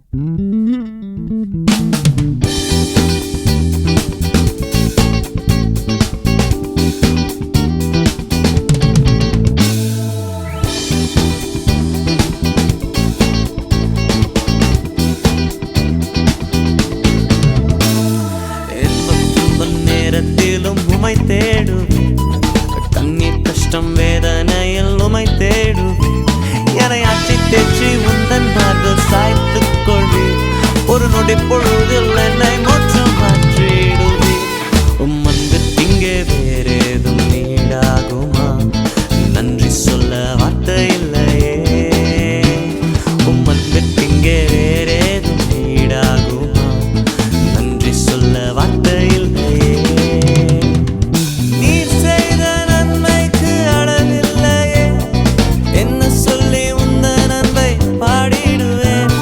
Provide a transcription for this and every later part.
நேரத்திலும் உமை தேடுவேன், கண்ணீர் கஷ்டம் வேதனையில் உமை தேடுவேன். என்னை ஆட்சி தேற்றி உந்தன் மார்பில் சாய்த்துக் கொள்வேன். ஒரு நொடி பொழுதில் என்னை முற்றும் மாற்றிடுவேன். உம் அன்பிற்கு இங்கே வேறேதும் நீடாகுமா? நன்றி சொல்ல வார்த்தை இல்லையே. உம் அன்பிற்கு இங்கே வேறேதும் நீடாகுமா? நன்றி சொல்ல வார்த்தை இல்லையே. நீர் செய்த நன்மைக்கு அளவில்லையே, என்ன சொல்லி உந்தன் அன்பை பாடிடுவேன்.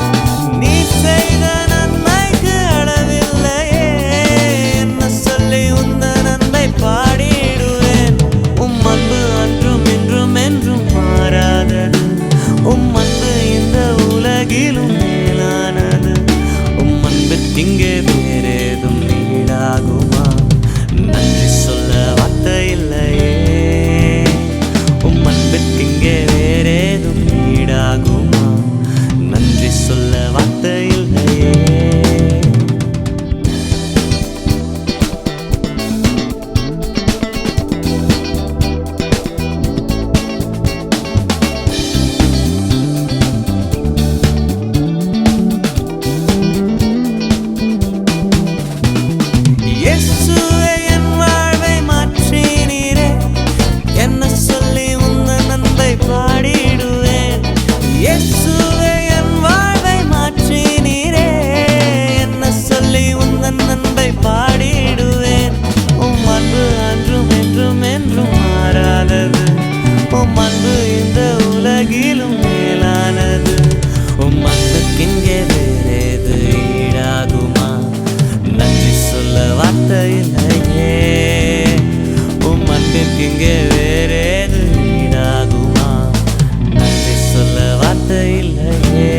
நீர் செய்த நன்மைக்கு அளவில்லையே, என்ன சொல்லி உந்தன் அன்பை பாடிடுவேன். உம் அன்பு அன்றும் இன்றும் என்றும் மாறாதது. உம் அன்பு இந்த உலகிலும் மேலானது. உம் அன்பிற்கு இங்கே வேறேதும் நீடாகுமா? நன்றி சொல்ல வார்த்தை இல்லையே. உம் அன்பிற்கு இங்கே வேறேதும் நீடாகுமா? நன்றி சொல்ல வார்த்தை இல்லையே. இயேசுவே என் வாழ்வை மாற்றினீரே, என்ன சொல்லி உந்தன் அன்பை பாடிடுவேன். இயேசுவே என் வாழ்வை மாற்றினீரே, என்ன சொல்லி உந்தன் அன்பை பாடிடுவேன். உம் அன்பு அன்றும் என்றும் என்றும் மாறாதது. உம் அன்பு இந்த உலகிலும் மேலானது. உம் அன்புக்கு இங்கே வேறேது ஈடாகுமா? நன்றி சொல்ல வார்த்தை இல்லையே. உம் அன்பிற்கு இங்கே வேறேது ஈடாகுமா? நன்றி சொல்ல வார்த்தை இல்லையே.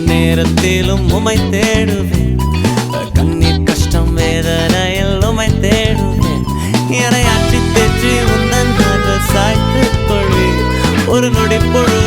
நேரத்திலும் உமை தேடுவேன், கண்ணீர் கஷ்டம் வேதனையில் உமை தேடுவேன். என்னை ஆட்சி தேற்றி உந்தன் மார்பில் சாய்த்துக் கொள்வேன். ஒரு நொடி பொழுது